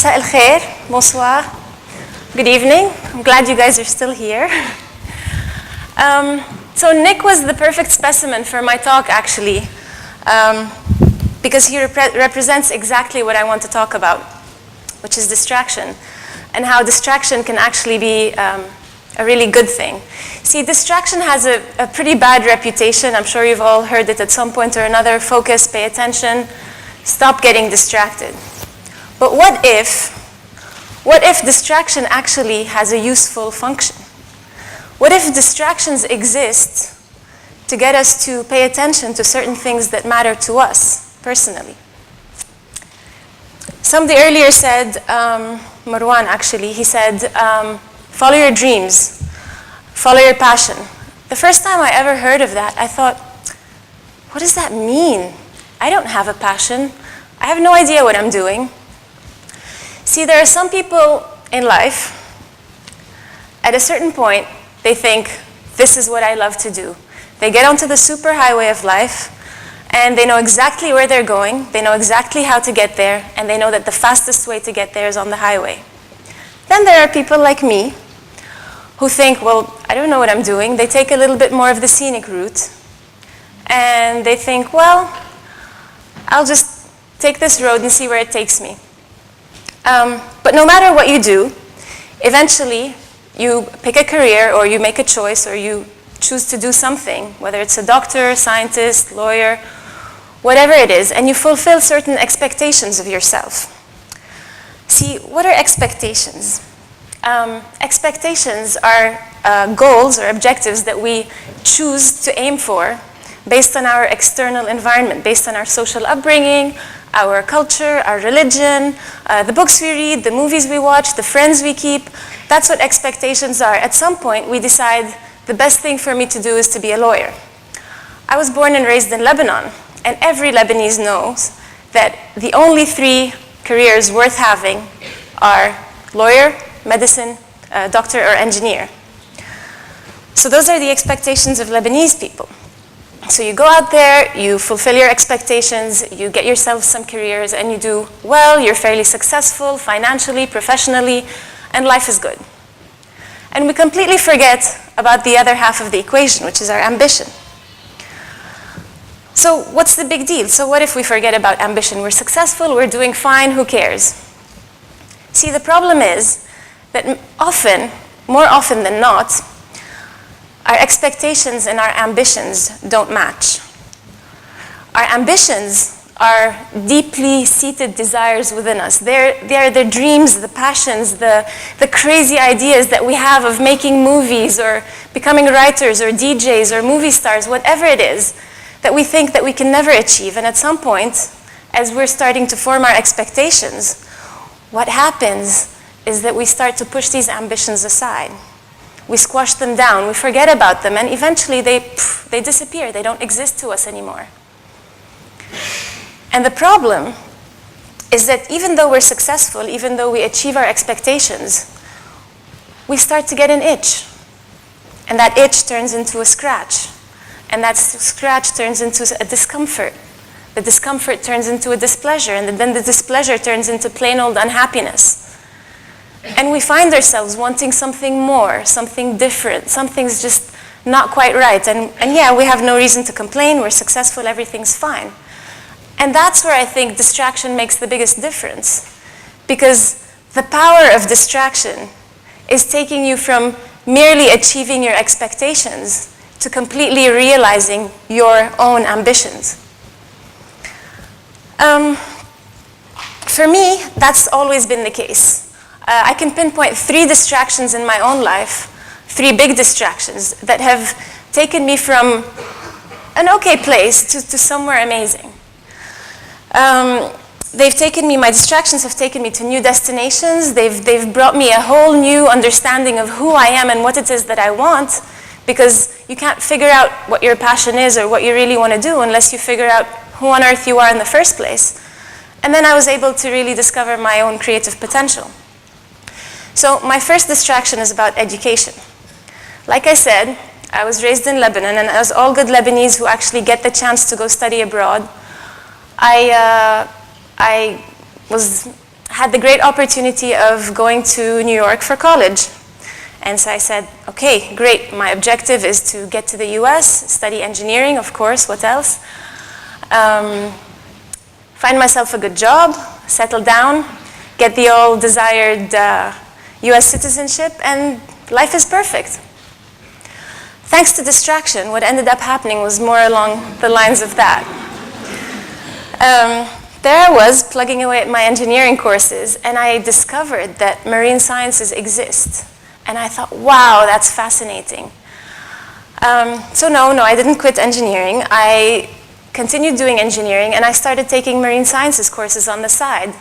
مساء الخير, bonsoir, good evening. I'm glad you guys are still here. So Nick was the perfect specimen for my talk, actually, because he represents exactly what I want to talk about, which is distraction, and how distraction can actually be a really good thing. See, distraction has a pretty bad reputation. I'm sure you've all heard it at some point or another. Focus, pay attention, stop getting distracted. But what if distraction actually has a useful function? What if distractions exist to get us to pay attention to certain things that matter to us personally? Somebody earlier said, Marwan actually, he said, follow your dreams, follow your passion. The first time I ever heard of that, I thought, what does that mean? I don't have a passion. I have no idea what I'm doing. See, there are some people in life, at a certain point, they think, this is what I love to do. They get onto the superhighway of life, and they know exactly where they're going, they know exactly how to get there, and they know that the fastest way to get there is on the highway. Then there are people like me, who think, well, I don't know what I'm doing. They take a little bit more of the scenic route, and they think, well, I'll just take this road and see where it takes me. But no matter what you do, eventually you pick a career or you make a choice or you choose to do something, whether it's a doctor, scientist, lawyer, whatever it is, and you fulfill certain expectations of yourself. See, what are expectations? Expectations are goals or objectives that we choose to aim for based on our external environment, based on our social upbringing, our culture, our religion, the books we read, the movies we watch, the friends we keep. That's what expectations are. At some point, we decide the best thing for me to do is to be a lawyer. I was born and raised in Lebanon, and every Lebanese knows that the only three careers worth having are lawyer, medicine, doctor, or engineer. So those are the expectations of Lebanese people. So you go out there, you fulfill your expectations, you get yourself some careers, and you do well, you're fairly successful financially, professionally, and life is good. And we completely forget about the other half of the equation, which is our ambition. So what's the big deal? So what if we forget about ambition? We're successful, we're doing fine, who cares? See, the problem is that more often than not, our expectations and our ambitions don't match. Our ambitions are deeply seated desires within us. They are the dreams, the passions, the crazy ideas that we have of making movies or becoming writers or DJs or movie stars, whatever it is, that we think that we can never achieve. And at some point, as we're starting to form our expectations, what happens is that we start to push these ambitions aside. We squash them down, we forget about them, and eventually they disappear. They don't exist to us anymore. And the problem is that even though we're successful, even though we achieve our expectations, we start to get an itch. And that itch turns into a scratch. And that scratch turns into a discomfort. The discomfort turns into a displeasure, and then the displeasure turns into plain old unhappiness. And we find ourselves wanting something more, something different, something's just not quite right. And yeah, we have no reason to complain, we're successful, everything's fine. And that's where I think distraction makes the biggest difference. Because the power of distraction is taking you from merely achieving your expectations to completely realizing your own ambitions. For me, that's always been the case. I can pinpoint 3 distractions in my own life, 3 big distractions that have taken me from an okay place to somewhere amazing. My distractions have taken me to new destinations. They've brought me a whole new understanding of who I am and what it is that I want, because you can't figure out what your passion is or what you really want to do unless you figure out who on earth you are in the first place. And then I was able to really discover my own creative potential. So my first distraction is about education. Like I said, I was raised in Lebanon, and as all good Lebanese who actually get the chance to go study abroad, I had the great opportunity of going to New York for college. And so I said, okay, great. My objective is to get to the US, study engineering, of course, what else? Find myself a good job, settle down, get the all desired US citizenship, and life is perfect. Thanks to distraction, what ended up happening was more along the lines of that. There I was, plugging away at my engineering courses, and I discovered that marine sciences exist. And I thought, wow, that's fascinating. So no, I didn't quit engineering. I continued doing engineering, and I started taking marine sciences courses on the side.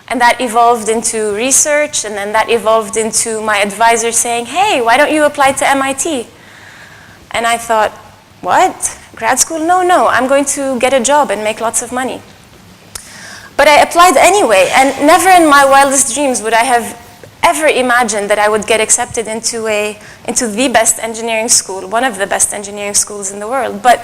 And that evolved into research, and then that evolved into my advisor saying, hey, why don't you apply to MIT? And I thought, what? Grad school? No, I'm going to get a job and make lots of money. But I applied anyway, and never in my wildest dreams would I have ever imagined that I would get accepted into the best engineering school, one of the best engineering schools in the world. But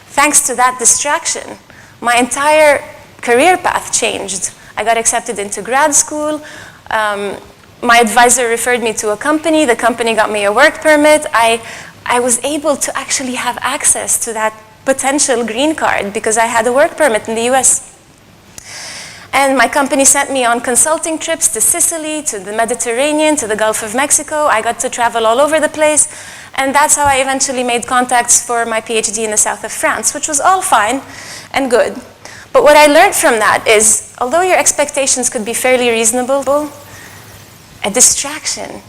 thanks to that distraction, my entire career path changed. I got accepted into grad school. My advisor referred me to a company. The company got me a work permit. I was able to actually have access to that potential green card because I had a work permit in the US. And my company sent me on consulting trips to Sicily, to the Mediterranean, to the Gulf of Mexico. I got to travel all over the place. And that's how I eventually made contacts for my PhD in the south of France, which was all fine and good. But what I learned from that is, although your expectations could be fairly reasonable, a distraction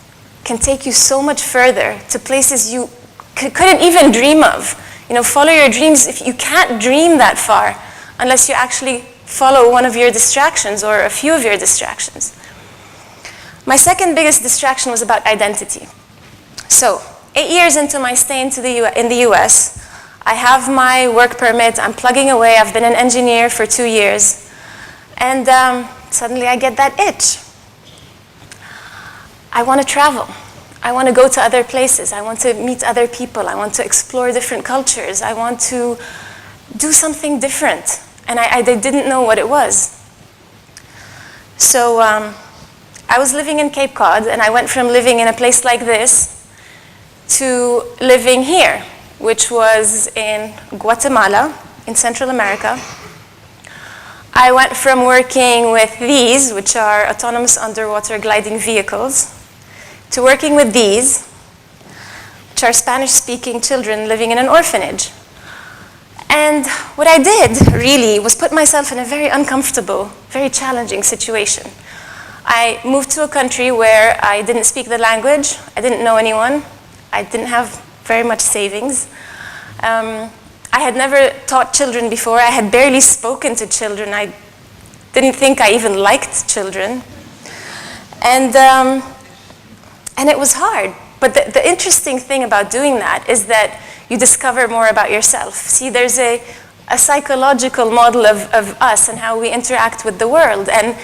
can take you so much further to places you couldn't even dream of. You know, follow your dreams. If you can't dream that far unless you actually follow one of your distractions or a few of your distractions. My second biggest distraction was about identity. So, 8 years into my stay in the US, I have my work permit, I'm plugging away, I've been an engineer for 2 years, and suddenly I get that itch. I want to travel. I want to go to other places. I want to meet other people. I want to explore different cultures. I want to do something different. And I didn't know what it was. So I was living in Cape Cod, and I went from living in a place like this to living here, which was in Guatemala, in Central America. I went from working with these, which are autonomous underwater gliding vehicles, to working with these, which are Spanish-speaking children living in an orphanage. And what I did, really, was put myself in a very uncomfortable, very challenging situation. I moved to a country where I didn't speak the language, I didn't know anyone, I didn't have very much savings. I had never taught children before, I had barely spoken to children, I didn't think I even liked children. And it was hard. But the interesting thing about doing that is that you discover more about yourself. See, there's a psychological model of us and how we interact with the world. And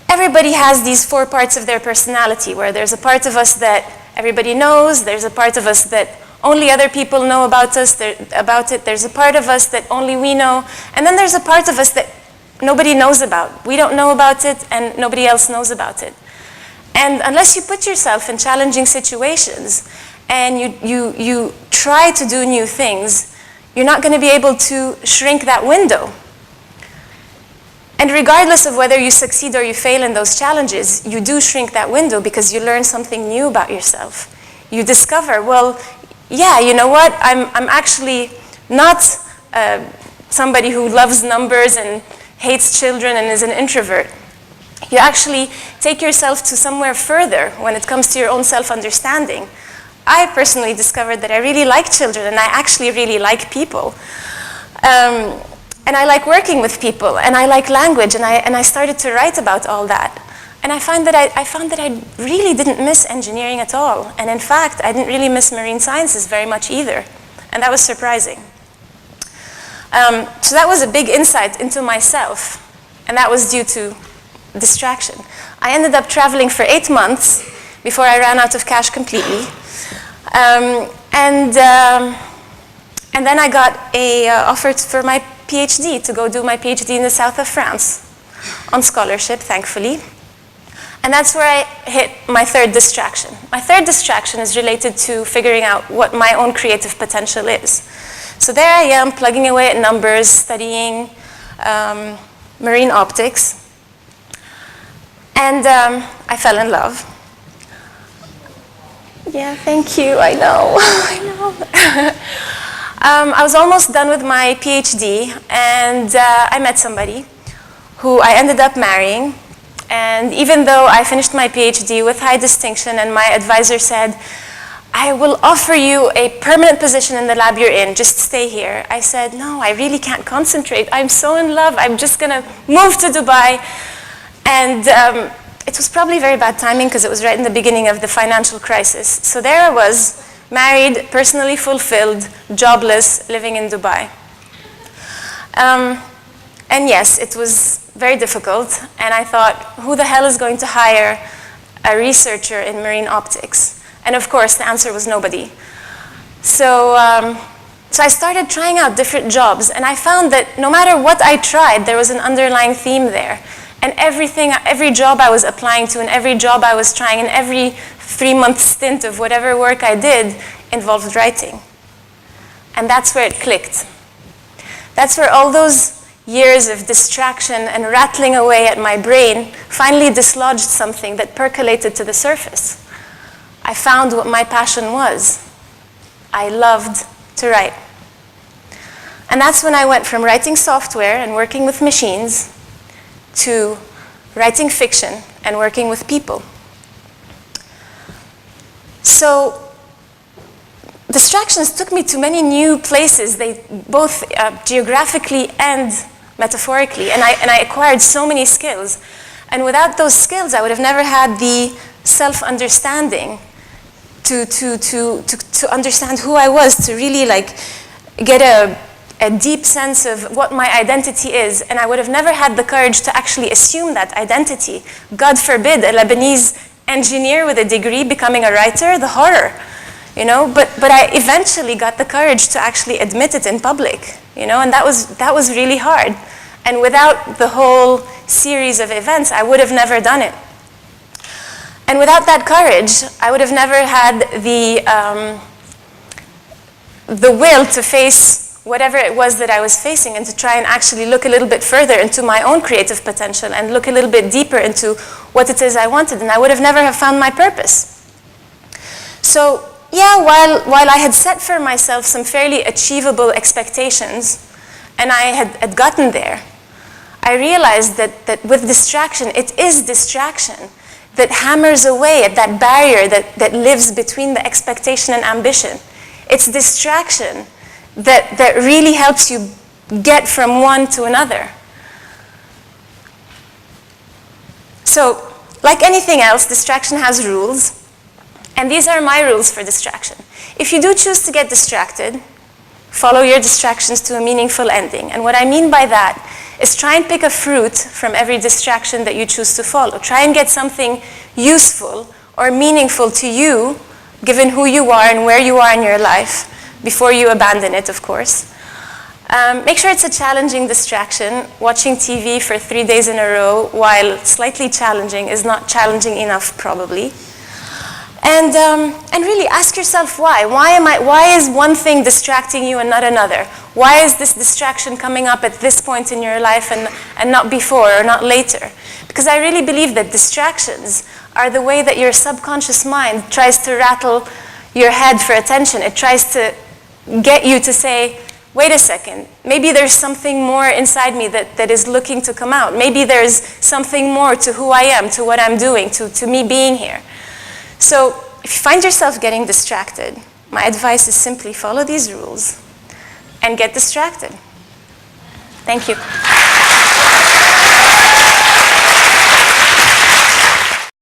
everybody has these 4 parts of their personality, where there's a part of us that everybody knows, there's a part of us that only other people know about it, there's a part of us that only we know, and then there's a part of us that nobody knows about. We don't know about it, and nobody else knows about it. And unless you put yourself in challenging situations and you try to do new things, you're not going to be able to shrink that window. And regardless of whether you succeed or you fail in those challenges, you do shrink that window because you learn something new about yourself. You discover, well, yeah, you know what? I'm actually not somebody who loves numbers and hates children and is an introvert. You actually take yourself to somewhere further when it comes to your own self-understanding. I personally discovered that I really like children, and I actually really like people. And I like working with people, and I like language, and I started to write about all that. And I found that I really didn't miss engineering at all. And in fact, I didn't really miss marine sciences very much either. And that was surprising. So that was a big insight into myself, and that was due to distraction. I ended up traveling for 8 months before I ran out of cash completely. And then I got an offer for my PhD, to go do my PhD in the south of France, on scholarship, thankfully. And that's where I hit my third distraction. My third distraction is related to figuring out what my own creative potential is. So there I am, plugging away at numbers, studying marine optics. And I fell in love. Yeah, thank you, I know, I know. I was almost done with my PhD, and I met somebody who I ended up marrying. And even though I finished my PhD with high distinction and my advisor said, I will offer you a permanent position in the lab you're in, just stay here. I said, no, I really can't concentrate. I'm so in love, I'm just gonna move to Dubai. And it was probably very bad timing because it was right in the beginning of the financial crisis. So there I was, married, personally fulfilled, jobless, living in Dubai. And yes, it was very difficult, and I thought, who the hell is going to hire a researcher in marine optics? And of course, the answer was nobody. So I started trying out different jobs, and I found that no matter what I tried, there was an underlying theme there. And every job I was applying to, and every job I was trying, and every 3-month stint of whatever work I did involved writing. And that's where it clicked. That's where all those years of distraction and rattling away at my brain finally dislodged something that percolated to the surface. I found what my passion was. I loved to write. And that's when I went from writing software and working with machines to writing fiction and working with people. So distractions took me to many new places, they both geographically and metaphorically, and I acquired so many skills. And without those skills, I would have never had the self-understanding to understand who I was, to really get a deep sense of what my identity is. And I would have never had the courage to actually assume that identity. God forbid, a Lebanese engineer with a degree becoming a writer, the horror. You know, but I eventually got the courage to actually admit it in public, you know, and that was really hard. And without the whole series of events, I would have never done it. And without that courage, I would have never had the will to face whatever it was that I was facing, and to try and actually look a little bit further into my own creative potential and look a little bit deeper into what it is I wanted, and I would have never have found my purpose. So yeah, while I had set for myself some fairly achievable expectations, and I had gotten there, I realized that with distraction, it is distraction that hammers away at that barrier that lives between the expectation and ambition. It's distraction that really helps you get from one to another. So, like anything else, distraction has rules. And these are my rules for distraction. If you do choose to get distracted, follow your distractions to a meaningful ending. And what I mean by that is try and pick a fruit from every distraction that you choose to follow. Try and get something useful or meaningful to you, given who you are and where you are in your life, before you abandon it, of course. Make sure it's a challenging distraction. Watching TV for 3 days in a row, while slightly challenging, is not challenging enough, probably. And really ask yourself why. Why is one thing distracting you and not another? Why is this distraction coming up at this point in your life and not before or not later? Because I really believe that distractions are the way that your subconscious mind tries to rattle your head for attention. It tries to get you to say, wait a second, maybe there's something more inside me that is looking to come out. Maybe there's something more to who I am, to what I'm doing, to me being here. So if you find yourself getting distracted, my advice is simply follow these rules and get distracted. Thank you.